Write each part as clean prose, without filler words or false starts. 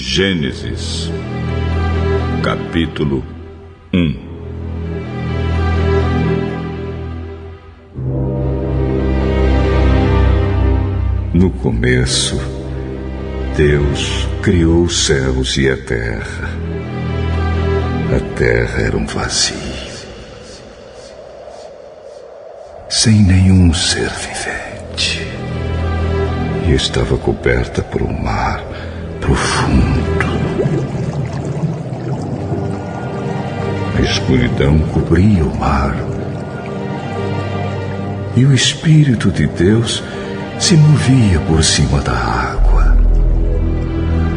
Gênesis, capítulo 1. No começo, Deus criou os céus e a terra. A terra era um vazio, sem nenhum ser vivente, e estava coberta por um mar profundo. A escuridão cobria o mar, e o Espírito de Deus se movia por cima da água.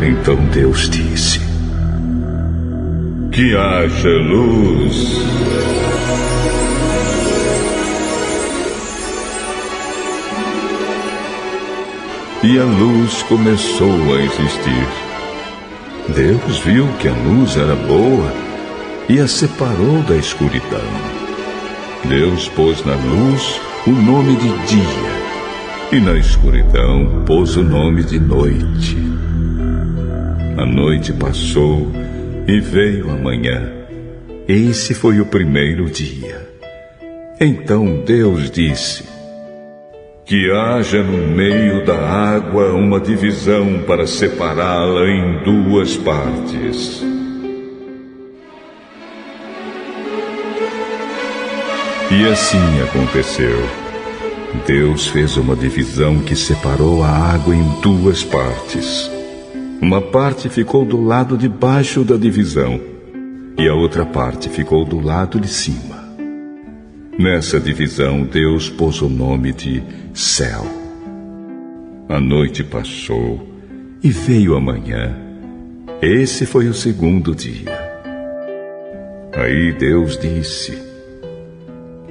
Então Deus disse: que haja luz. E a luz começou a existir. Deus viu que a luz era boa e a separou da escuridão. Deus pôs na luz o nome de dia, e na escuridão pôs o nome de noite. A noite passou e veio a manhã. Esse foi o primeiro dia. Então Deus disse: que haja no meio da água uma divisão para separá-la em duas partes. E assim aconteceu. Deus fez uma divisão que separou a água em duas partes. Uma parte ficou do lado de baixo da divisão, e a outra parte ficou do lado de cima. Nessa divisão, Deus pôs o nome de céu. A noite passou e veio a manhã. Esse foi o segundo dia. Aí Deus disse: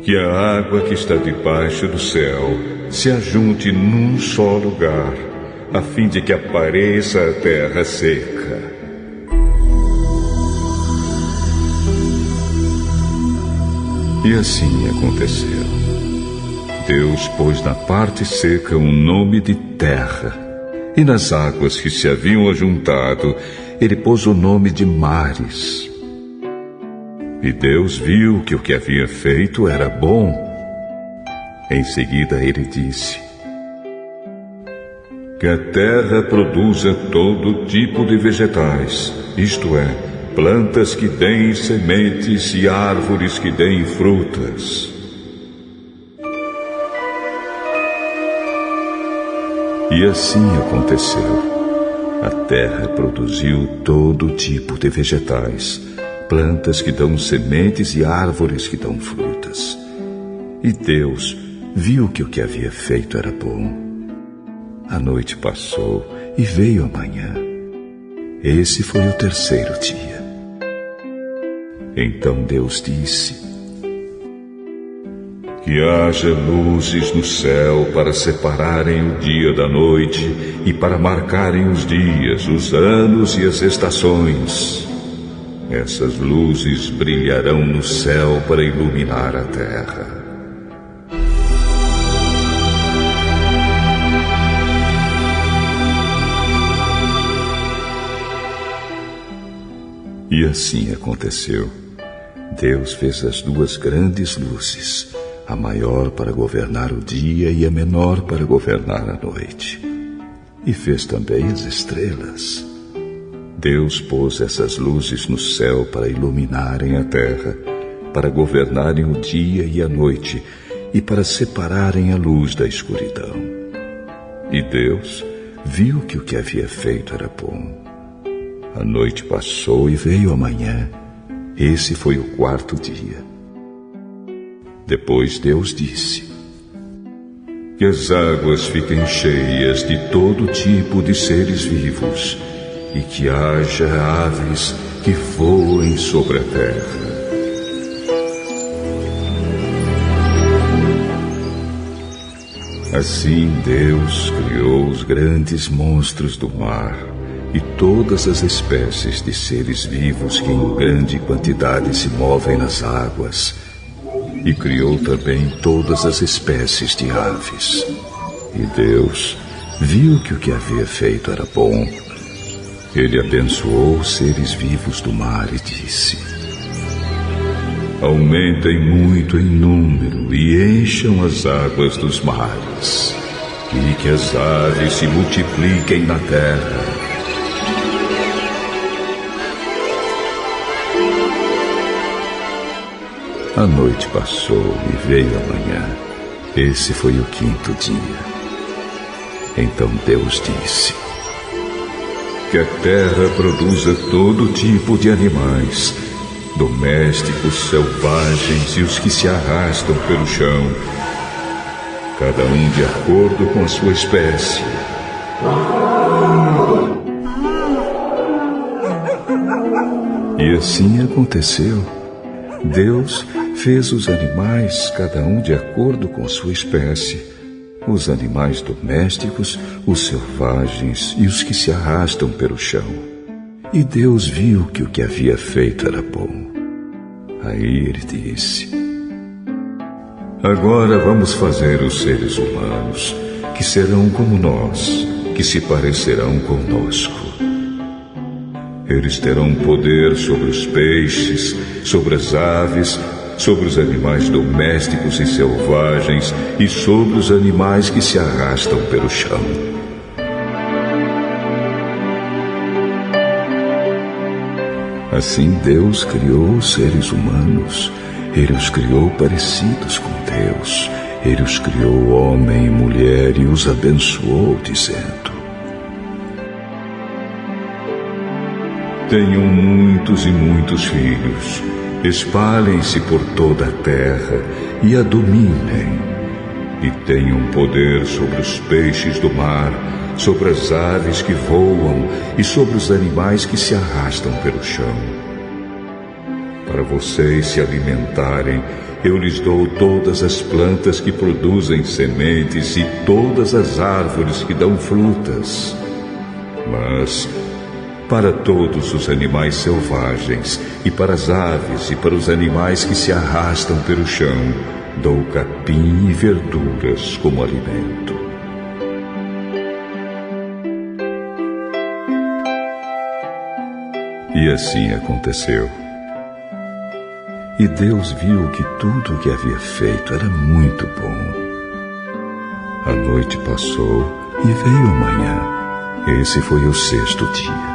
que a água que está debaixo do céu se ajunte num só lugar, a fim de que apareça a terra seca. E assim aconteceu. Deus pôs na parte seca um nome de terra, e nas águas que se haviam ajuntado, ele pôs o nome de mares. E Deus viu que o que havia feito era bom. Em seguida ele disse: que a terra produza todo tipo de vegetais, isto é, plantas que deem sementes e árvores que deem frutas. E assim aconteceu. A terra produziu todo tipo de vegetais, plantas que dão sementes e árvores que dão frutas. E Deus viu que o que havia feito era bom. A noite passou e veio a manhã. Esse foi o terceiro dia. Então Deus disse: que haja luzes no céu para separarem o dia da noite e para marcarem os dias, os anos e as estações. Essas luzes brilharão no céu para iluminar a terra. E assim aconteceu. Deus fez as duas grandes luzes, a maior para governar o dia e a menor para governar a noite. E fez também as estrelas. Deus pôs essas luzes no céu para iluminarem a terra, para governarem o dia e a noite, e para separarem a luz da escuridão. E Deus viu que o que havia feito era bom. A noite passou e veio a manhã. Esse foi o quarto dia. Depois Deus disse: que as águas fiquem cheias de todo tipo de seres vivos, e que haja aves que voem sobre a terra. Assim Deus criou os grandes monstros do mar e todas as espécies de seres vivos que em grande quantidade se movem nas águas, e criou também todas as espécies de aves. E Deus viu que o que havia feito era bom. Ele abençoou os seres vivos do mar e disse: aumentem muito em número e encham as águas dos mares, e que as aves se multipliquem na terra. A noite passou e veio a manhã. Esse foi o 5º dia. Então Deus disse: que a terra produza todo tipo de animais, domésticos, selvagens e os que se arrastam pelo chão, cada um de acordo com a sua espécie. E assim aconteceu. Deus fez os animais, cada um de acordo com sua espécie, os animais domésticos, os selvagens e os que se arrastam pelo chão. E Deus viu que o que havia feito era bom. Aí ele disse: agora vamos fazer os seres humanos, que serão como nós, que se parecerão conosco. Eles terão poder sobre os peixes, sobre as aves, sobre os animais domésticos e selvagens e sobre os animais que se arrastam pelo chão. Assim Deus criou os seres humanos. Ele os criou parecidos com Deus. Ele os criou homem e mulher e os abençoou, dizendo: tenham muitos e muitos filhos. Espalhem-se por toda a terra e a dominem. E tenham poder sobre os peixes do mar, sobre as aves que voam e sobre os animais que se arrastam pelo chão. Para vocês se alimentarem, eu lhes dou todas as plantas que produzem sementes e todas as árvores que dão frutas. Mas para todos os animais selvagens, e para as aves e para os animais que se arrastam pelo chão, dou capim e verduras como alimento. E assim aconteceu. E Deus viu que tudo o que havia feito era muito bom. A noite passou e veio a manhã. Esse foi o 6º dia.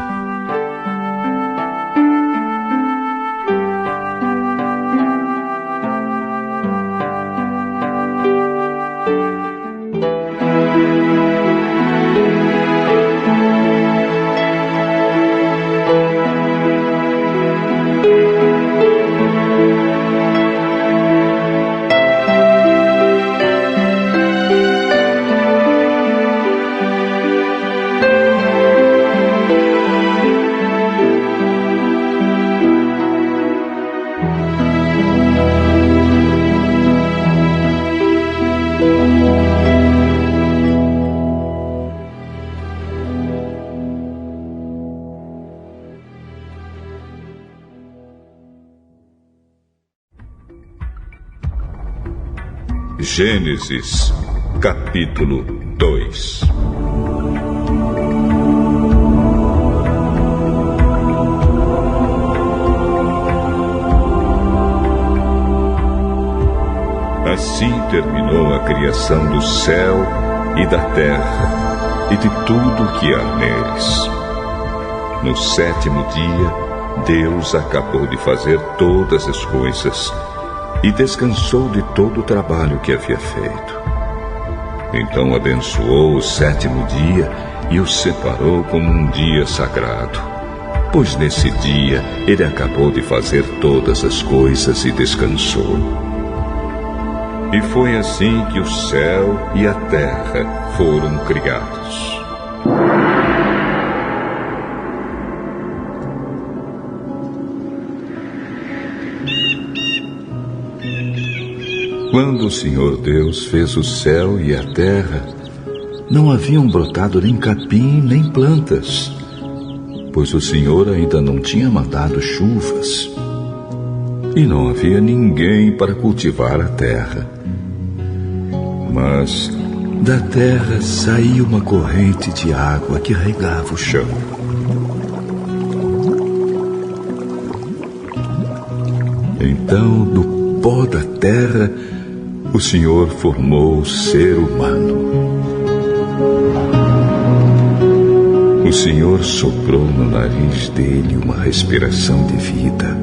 Gênesis, capítulo 2. Assim terminou a criação do céu e da terra e de tudo o que há neles. No 7º dia, Deus acabou de fazer todas as coisas e descansou de todo o trabalho que havia feito. Então abençoou o 7º dia e o separou como um dia sagrado, pois nesse dia ele acabou de fazer todas as coisas e descansou. E foi assim que o céu e a terra foram criados. Quando o Senhor Deus fez o céu e a terra, não haviam brotado nem capim nem plantas, pois o Senhor ainda não tinha mandado chuvas. E não havia ninguém para cultivar a terra. Mas da terra saía uma corrente de água que regava o chão. então, do pó da terra, o Senhor formou o ser humano. O Senhor soprou no nariz dele uma respiração de vida.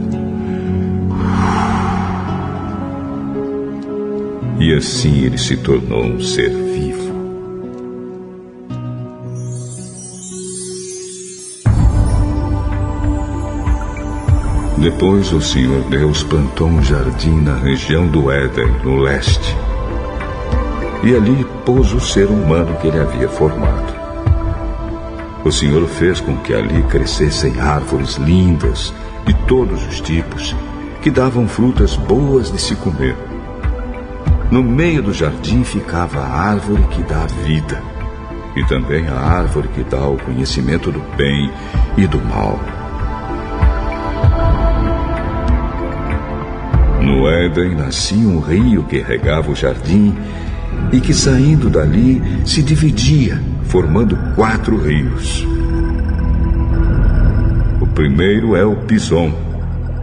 E assim ele se tornou um ser vivo. Depois o Senhor Deus plantou um jardim na região do Éden, no leste. E ali pôs o ser humano que ele havia formado. O Senhor fez com que ali crescessem árvores lindas, de todos os tipos, que davam frutas boas de se comer. No meio do jardim ficava a árvore que dá a vida, e também a árvore que dá o conhecimento do bem e do mal. No Éden nascia um rio que regava o jardim e que, saindo dali, se dividia, formando 4 rios. O primeiro é o Pison,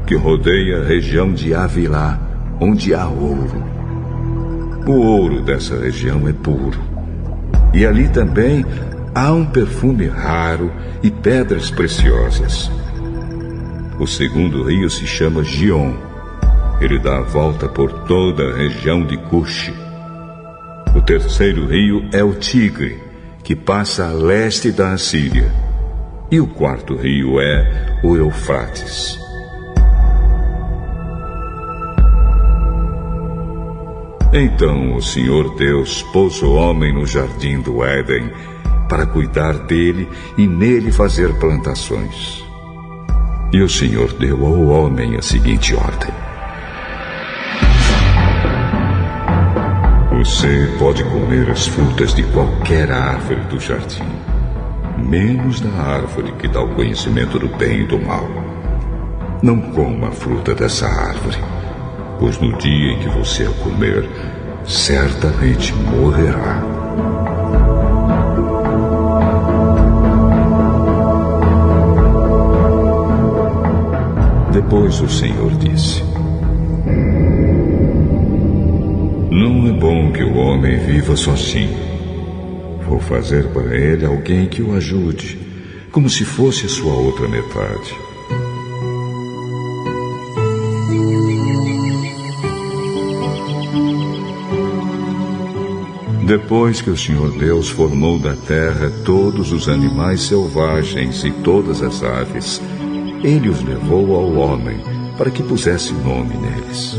que rodeia a região de Havilá, onde há ouro. O ouro dessa região é puro. E ali também há um perfume raro e pedras preciosas. O segundo rio se chama Gion. Ele dá a volta por toda a região de Cuxi. O terceiro rio é o Tigre, que passa a leste da Assíria. E o quarto rio é o Eufrates. Então o Senhor Deus pôs o homem no jardim do Éden para cuidar dele e nele fazer plantações. E o Senhor deu ao homem a seguinte ordem: você pode comer as frutas de qualquer árvore do jardim, menos da árvore que dá o conhecimento do bem e do mal. Não coma a fruta dessa árvore, pois no dia em que você a comer, certamente morrerá. Depois o Senhor disse: não é bom que o homem viva sozinho. Vou fazer para ele alguém que o ajude, como se fosse a sua outra metade. Depois que o Senhor Deus formou da terra todos os animais selvagens e todas as aves, ele os levou ao homem para que pusesse nome neles.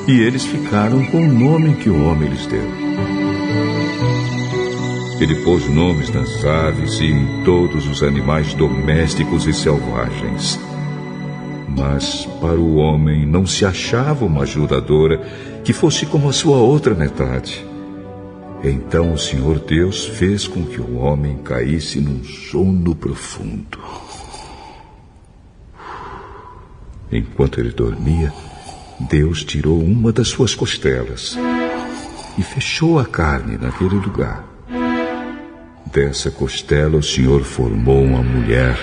E eles ficaram com o nome que o homem lhes deu. Ele pôs nomes nas aves e em todos os animais domésticos e selvagens. Mas para o homem não se achava uma ajudadora que fosse como a sua outra metade. Então o Senhor Deus fez com que o homem caísse num sono profundo. Enquanto ele dormia, Deus tirou uma das suas costelas e fechou a carne naquele lugar. Dessa costela o Senhor formou uma mulher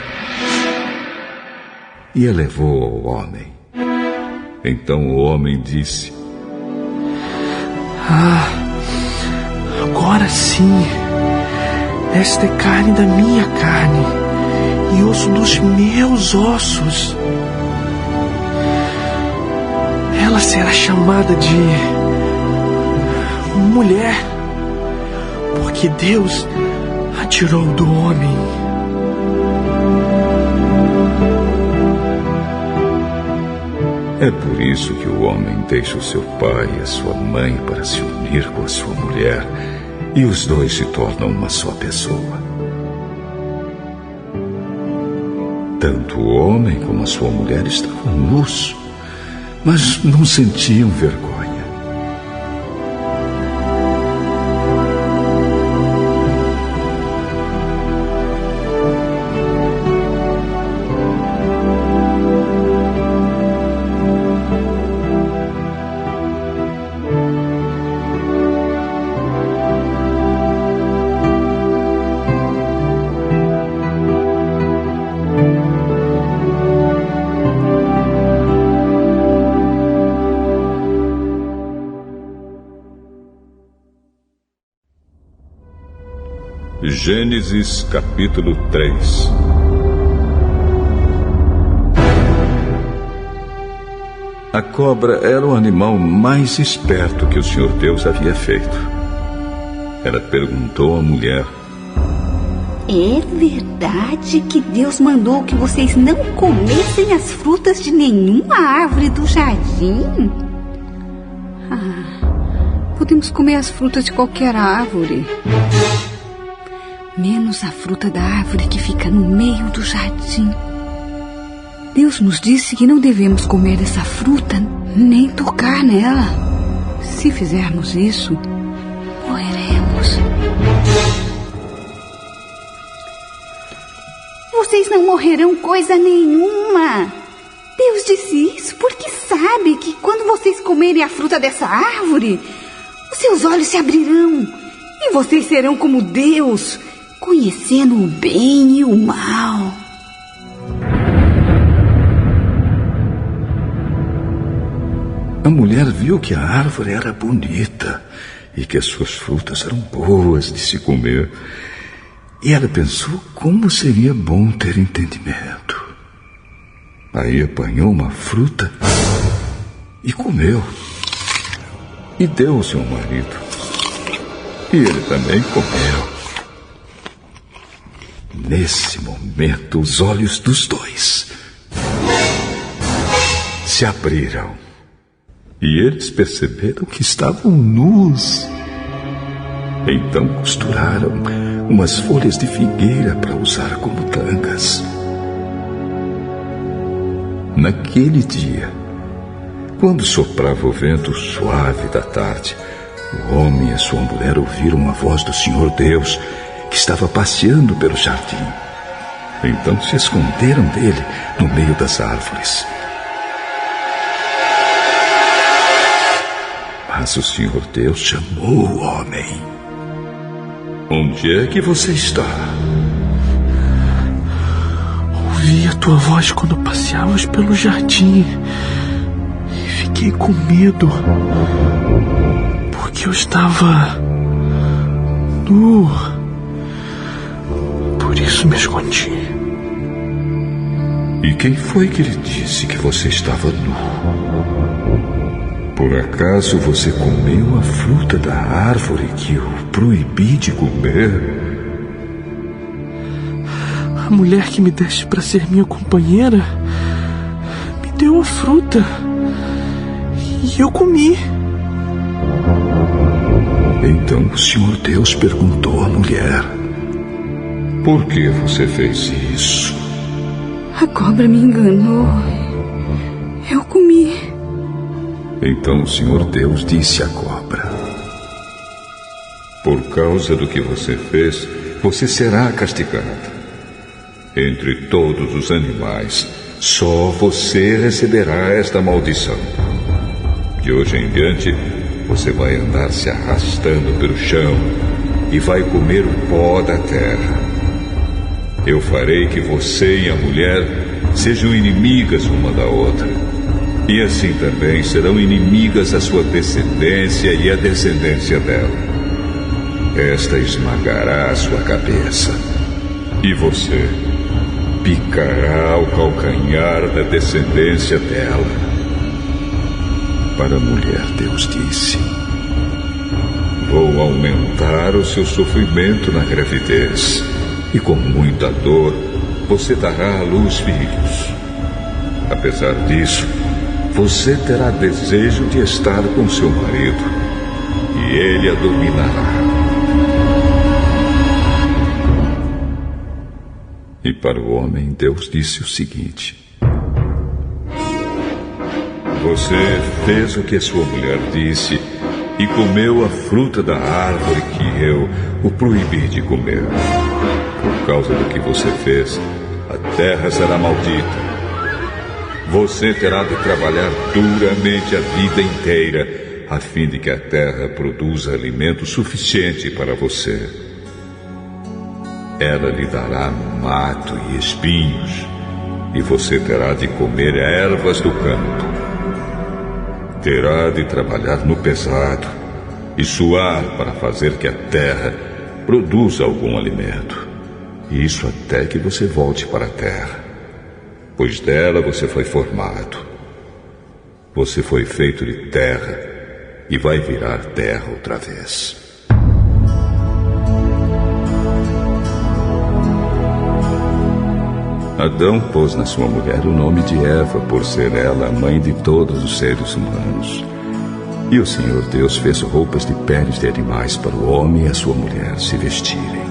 e a levou ao homem. Então o homem disse: agora sim, esta é carne da minha carne e osso dos meus ossos. Ela será chamada de mulher, porque Deus a tirou do homem. É por isso que o homem deixa o seu pai e a sua mãe para se unir com a sua mulher, e os dois se tornam uma só pessoa. Tanto o homem como a sua mulher estavam nus, mas não sentiam vergonha. Gênesis capítulo 3. A cobra era o animal mais esperto que o Senhor Deus havia feito. Ela perguntou à mulher: é verdade que Deus mandou que vocês não comessem as frutas de nenhuma árvore do jardim? Podemos comer as frutas de qualquer árvore, menos a fruta da árvore que fica no meio do jardim. Deus nos disse que não devemos comer essa fruta nem tocar nela. Se fizermos isso, morreremos. Vocês não morrerão coisa nenhuma. Deus disse isso porque sabe que quando vocês comerem a fruta dessa árvore, os seus olhos se abrirão e vocês serão como Deus, conhecendo o bem e o mal. A mulher viu que a árvore era bonita e que as suas frutas eram boas de se comer. E ela pensou como seria bom ter entendimento. Aí apanhou uma fruta e comeu. E deu ao seu marido. E ele também comeu. Nesse momento, os olhos dos dois se abriram. E eles perceberam que estavam nus. Então costuraram umas folhas de figueira para usar como tangas. Naquele dia, quando soprava o vento suave da tarde, o homem e a sua mulher ouviram a voz do Senhor Deus, que estava passeando pelo jardim. Então se esconderam dele no meio das árvores. Mas o Senhor Deus chamou o homem. Onde é que você está? Ouvi a tua voz quando passeavas pelo jardim e fiquei com medo, porque eu estava nu. Por isso me escondi. E quem foi que lhe disse que você estava nu? Por acaso você comeu a fruta da árvore que eu proibi de comer? A mulher que me deste para ser minha companheira me deu a fruta e eu comi. Então o Senhor Deus perguntou à mulher: por que você fez isso? A cobra me enganou. Eu comi. Então o Senhor Deus disse à cobra: por causa do que você fez, você será castigada. Entre todos os animais, só você receberá esta maldição. De hoje em diante, você vai andar se arrastando pelo chão e vai comer o pó da terra. Eu farei que você e a mulher sejam inimigas uma da outra. E assim também serão inimigas a sua descendência e a descendência dela. Esta esmagará a sua cabeça, e você picará o calcanhar da descendência dela. Para a mulher, Deus disse: vou aumentar o seu sofrimento na gravidez, e com muita dor você dará à luz filhos. Apesar disso, você terá desejo de estar com seu marido, e ele a dominará. E para o homem, Deus disse o seguinte: você fez o que a sua mulher disse e comeu a fruta da árvore que eu o proibi de comer. Por causa do que você fez, a terra será maldita. Você terá de trabalhar duramente a vida inteira, a fim de que a terra produza alimento suficiente para você. Ela lhe dará mato e espinhos, e você terá de comer ervas do campo. Terá de trabalhar no pesado e suar para fazer que a terra produza algum alimento. Isso até que você volte para a terra, pois dela você foi formado. Você foi feito de terra e vai virar terra outra vez. Adão pôs na sua mulher o nome de Eva, por ser ela a mãe de todos os seres humanos. E o Senhor Deus fez roupas de peles de animais para o homem e a sua mulher se vestirem.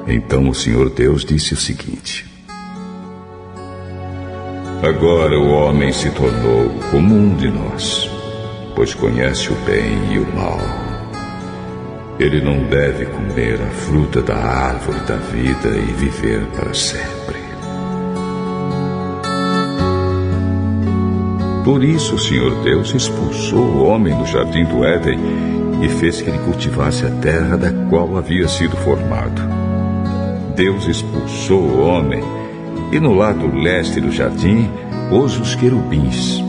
Então o Senhor Deus disse o seguinte: agora o homem se tornou como um de nós, pois conhece o bem e o mal. Ele não deve comer a fruta da árvore da vida e viver para sempre. Por isso o Senhor Deus expulsou o homem do jardim do Éden e fez que ele cultivasse a terra da qual havia sido formado. Deus expulsou o homem e no lado leste do jardim pôs os querubins.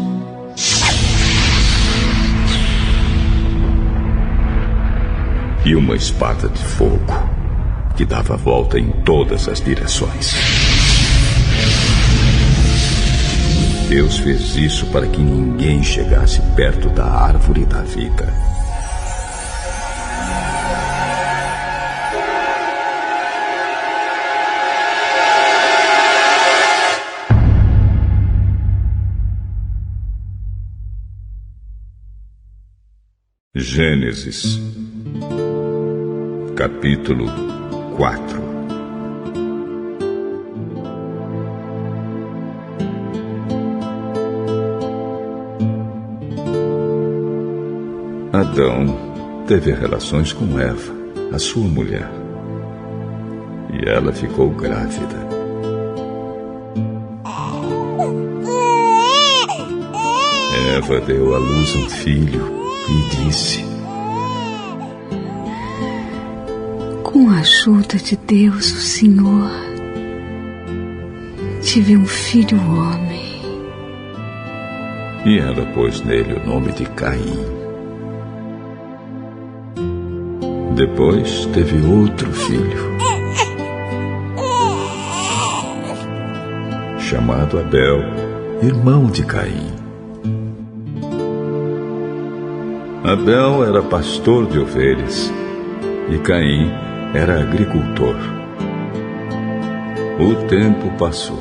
E uma espada de fogo que dava a volta em todas as direções. Deus fez isso para que ninguém chegasse perto da árvore da vida. Gênesis, capítulo 4. Adão teve relações com Eva, a sua mulher, e ela ficou grávida. Eva deu à luz um filho e disse: com a ajuda de Deus, o Senhor, tive um filho homem. E ela pôs nele o nome de Caim. Depois teve outro filho, chamado Abel, irmão de Caim. Abel era pastor de ovelhas e Caim era agricultor. O tempo passou.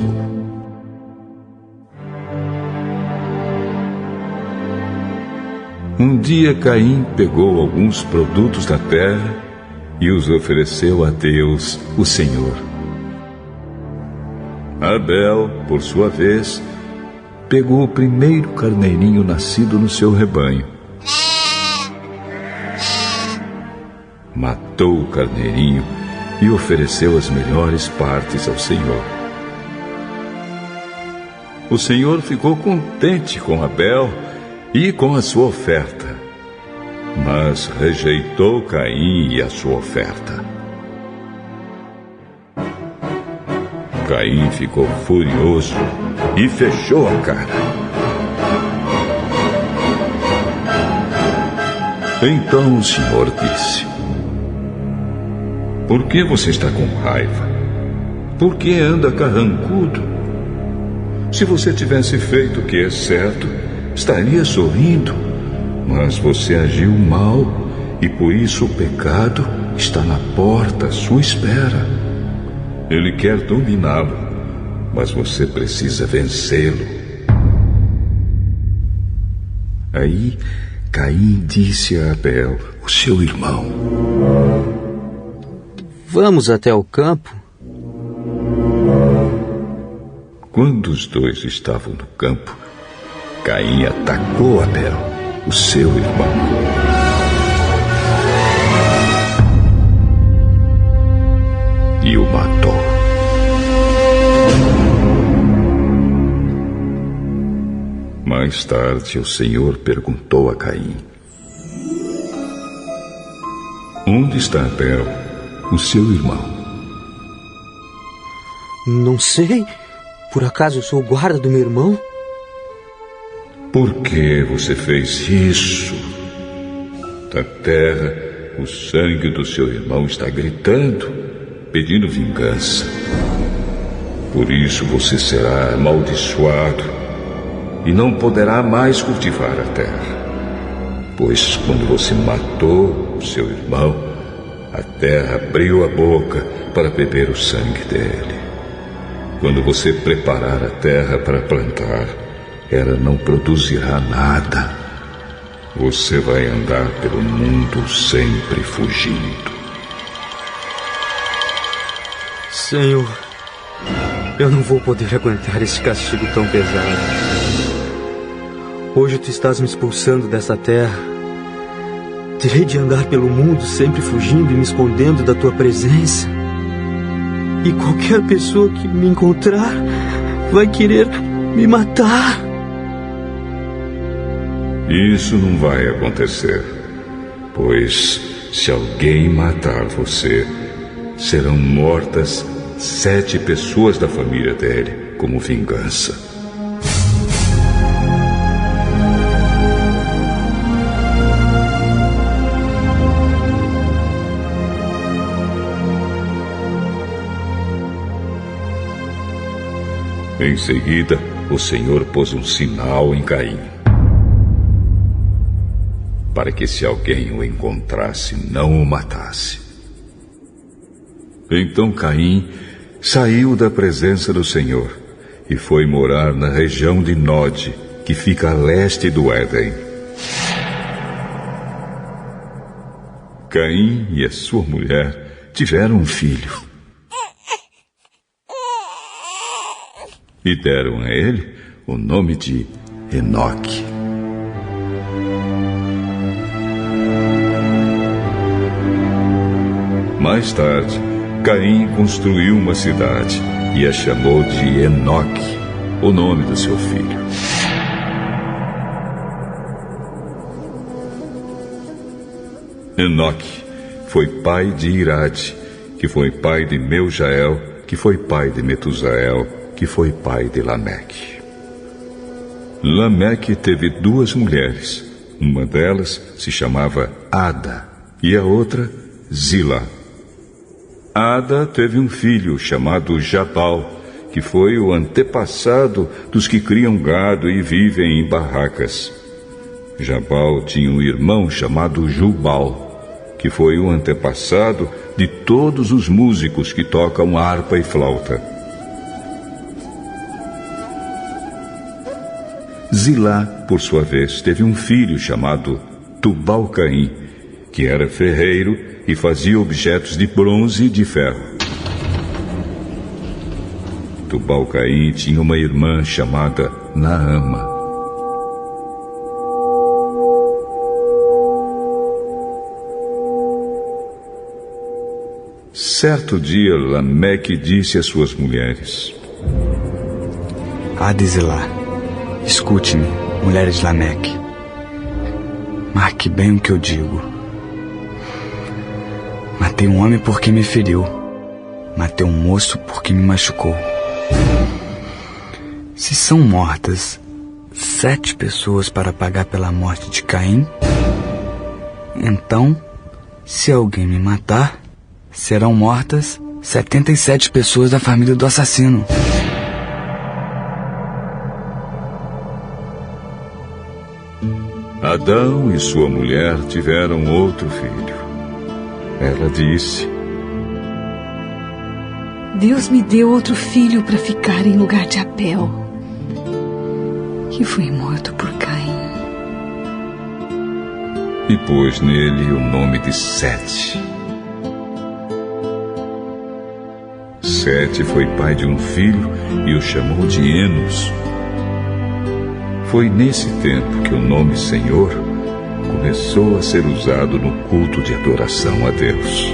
Um dia Caim pegou alguns produtos da terra e os ofereceu a Deus, o Senhor. Abel, por sua vez, pegou o primeiro carneirinho nascido no seu rebanho. Matou o carneirinho e ofereceu as melhores partes ao Senhor. O Senhor ficou contente com Abel e com a sua oferta, mas rejeitou Caim e a sua oferta. Caim ficou furioso e fechou a cara. Então o Senhor disse: por que você está com raiva? Por que anda carrancudo? Se você tivesse feito o que é certo, estaria sorrindo. Mas você agiu mal e por isso o pecado está na porta à sua espera. Ele quer dominá-lo, mas você precisa vencê-lo. Aí Caim disse a Abel, o seu irmão: vamos até o campo? Quando os dois estavam no campo, Caim atacou Abel, o seu irmão. E o matou. Mais tarde, o Senhor perguntou a Caim: onde está Abel, o seu irmão? Não sei. Por acaso eu sou o guarda do meu irmão? Por que você fez isso? Da terra, o sangue do seu irmão está gritando, pedindo vingança. Por isso você será amaldiçoado e não poderá mais cultivar a terra. Pois quando você matou o seu irmão, a terra abriu a boca para beber o sangue dele. Quando você preparar a terra para plantar, ela não produzirá nada. Você vai andar pelo mundo sempre fugindo. Senhor, eu não vou poder aguentar esse castigo tão pesado. Hoje tu estás me expulsando dessa terra. Terei de andar pelo mundo sempre fugindo e me escondendo da tua presença. E qualquer pessoa que me encontrar vai querer me matar. Isso não vai acontecer, pois se alguém matar você, serão mortas 7 pessoas da família dele como vingança. Em seguida, o Senhor pôs um sinal em Caim, para que se alguém o encontrasse, não o matasse. Então Caim saiu da presença do Senhor e foi morar na região de Nod, que fica a leste do Éden. Caim e a sua mulher tiveram um filho e deram a ele o nome de Enoque. Mais tarde, Caim construiu uma cidade e a chamou de Enoque, o nome do seu filho. Enoque foi pai de Irade, que foi pai de Meujael, que foi pai de Metusael, que foi pai de Lameque. Lameque teve 2 mulheres. Uma delas se chamava Ada e a outra Zila. Ada teve um filho chamado Jabal, que foi o antepassado dos que criam gado e vivem em barracas. Jabal tinha um irmão chamado Jubal, que foi o antepassado de todos os músicos que tocam harpa e flauta. Zilá, por sua vez, teve um filho chamado Tubal-Caim, que era ferreiro e fazia objetos de bronze e de ferro. Tubal-Caim tinha uma irmã chamada Naama. Certo dia, Lameque disse às suas mulheres: Ada e Zilá, escute-me, mulheres de Lameque. Marque bem o que eu digo. Matei um homem porque me feriu. Matei um moço porque me machucou. Se são mortas 7 pessoas para pagar pela morte de Caim, então, se alguém me matar, serão mortas 77 pessoas da família do assassino. Adão e sua mulher tiveram outro filho. Ela disse: Deus me deu outro filho para ficar em lugar de Abel, que foi morto por Caim. E pôs nele o nome de Sete. Sete foi pai de um filho e o chamou de Enos. Foi nesse tempo que o nome Senhor começou a ser usado no culto de adoração a Deus.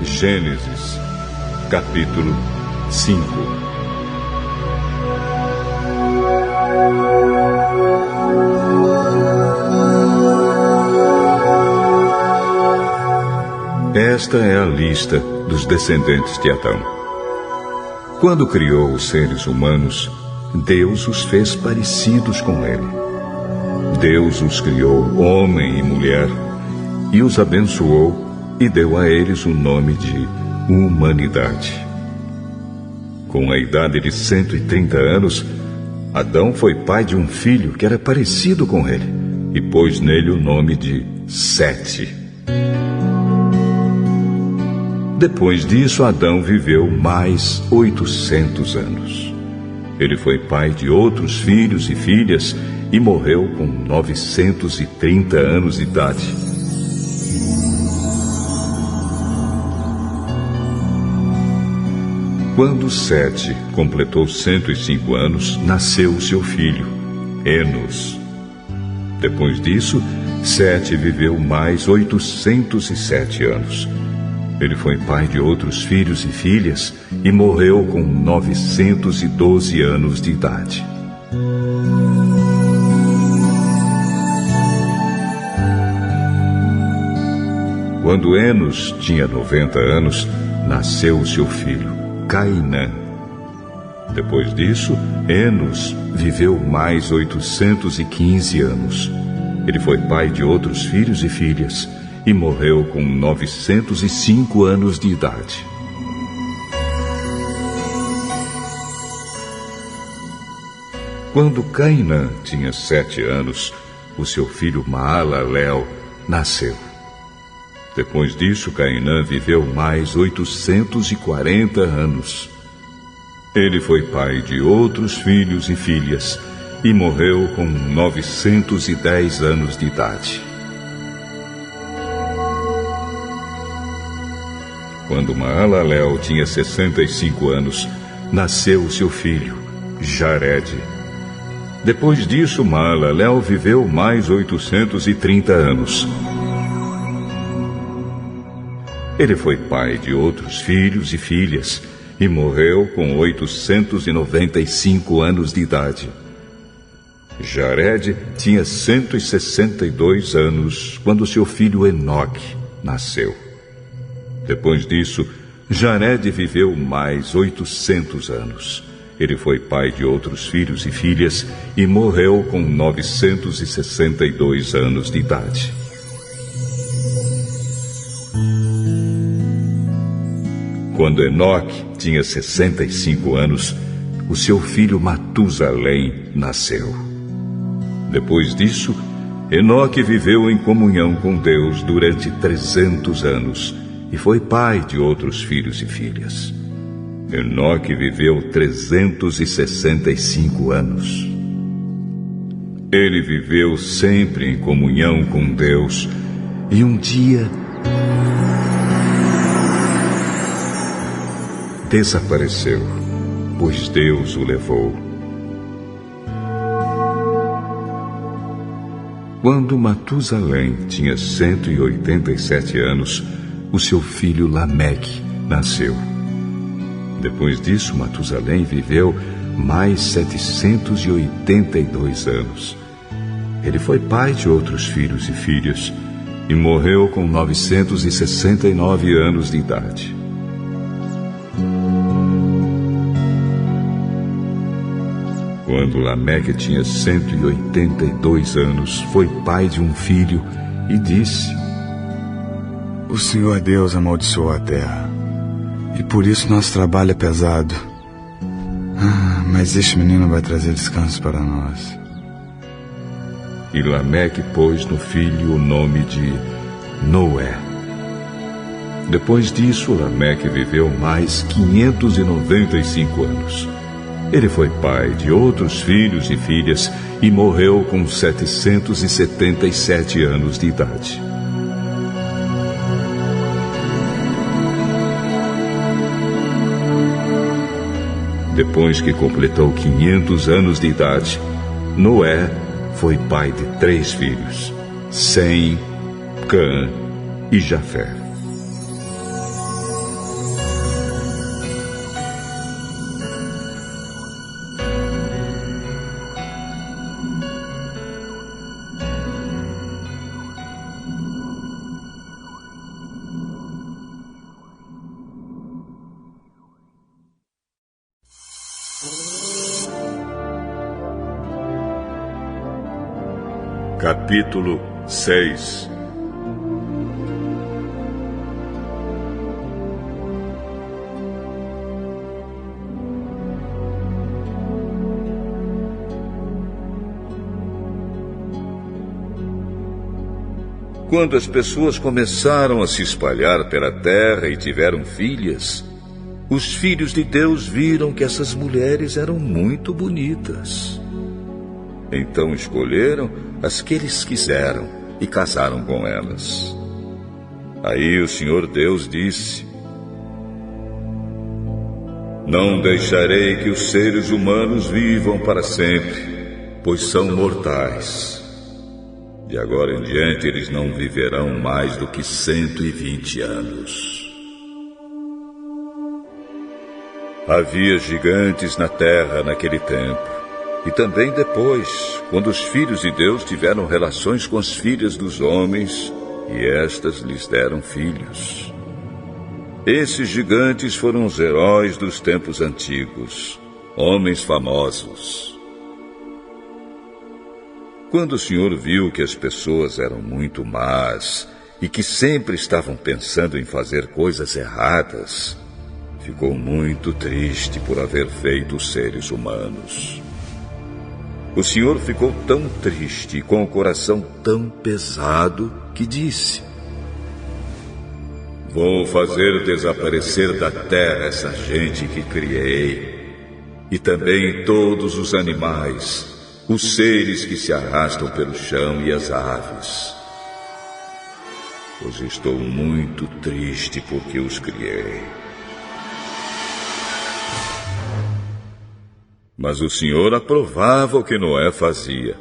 Gênesis, capítulo 5. Esta é a lista dos descendentes de Adão. Quando criou os seres humanos, Deus os fez parecidos com ele. Deus os criou homem e mulher, e os abençoou e deu a eles o nome de humanidade. Com a idade de 130 anos, Adão foi pai de um filho que era parecido com ele, e pôs nele o nome de Sete. Depois disso, Adão viveu mais 800 anos. Ele foi pai de outros filhos e filhas e morreu com 930 anos de idade. Quando Sete completou 105 anos, nasceu seu filho, Enos. Depois disso, Sete viveu mais 807 anos. Ele foi pai de outros filhos e filhas e morreu com 912 anos de idade. Quando Enos tinha 90 anos, nasceu o seu filho, Cainã. Depois disso, Enos viveu mais 815 anos. Ele foi pai de outros filhos e filhas e morreu com 905 anos de idade. Quando Cainã tinha 7 anos, o seu filho Maalalel nasceu. Depois disso, Cainã viveu mais 840 anos. Ele foi pai de outros filhos e filhas e morreu com 910 anos de idade. Quando Maalalel tinha 65 anos, nasceu seu filho, Jared. Depois disso, Maalalel viveu mais 830 anos. Ele foi pai de outros filhos e filhas e morreu com 895 anos de idade. Jared tinha 162 anos quando seu filho Enoque nasceu. Depois disso, Jared viveu mais 800 anos. Ele foi pai de outros filhos e filhas e morreu com 962 anos de idade. Quando Enoque tinha 65 anos, o seu filho Matusalém nasceu. Depois disso, Enoque viveu em comunhão com Deus durante 300 anos e foi pai de outros filhos e filhas. Enoque viveu 365 anos. Ele viveu sempre em comunhão com Deus e um dia desapareceu, pois Deus o levou. Quando Matusalém tinha 187 anos, o seu filho Lameque nasceu. Depois disso, Matusalém viveu mais 782 anos. Ele foi pai de outros filhos e filhas e morreu com 969 anos de idade. Quando Lameque tinha 182 anos, foi pai de um filho e disse: O Senhor Deus amaldiçoou a terra, e por isso nosso trabalho é pesado. Mas este menino vai trazer descanso para nós. E Lameque pôs no filho o nome de Noé. Depois disso, Lameque viveu mais 595 anos. Ele foi pai de outros filhos e filhas e morreu com 777 anos de idade. Depois que completou 500 anos de idade, Noé foi pai de 3 filhos, Sem, Cã e Jafé. Capítulo 6. Quando as pessoas começaram a se espalhar pela terra e tiveram filhas, os filhos de Deus viram que essas mulheres eram muito bonitas. Então escolheram as que eles quiseram e casaram com elas. Aí o Senhor Deus disse: Não deixarei que os seres humanos vivam para sempre, pois são mortais. De agora em diante eles não viverão mais do que 120 anos. Havia gigantes na terra naquele tempo, e também depois, quando os filhos de Deus tiveram relações com as filhas dos homens, e estas lhes deram filhos. Esses gigantes foram os heróis dos tempos antigos, homens famosos. Quando o Senhor viu que as pessoas eram muito más e que sempre estavam pensando em fazer coisas erradas, ficou muito triste por haver feito os seres humanos. O Senhor ficou tão triste e com o coração tão pesado que disse: Vou fazer desaparecer da terra essa gente que criei, e também todos os animais, os seres que se arrastam pelo chão e as aves, pois estou muito triste porque os criei. Mas o Senhor aprovava o que Noé fazia.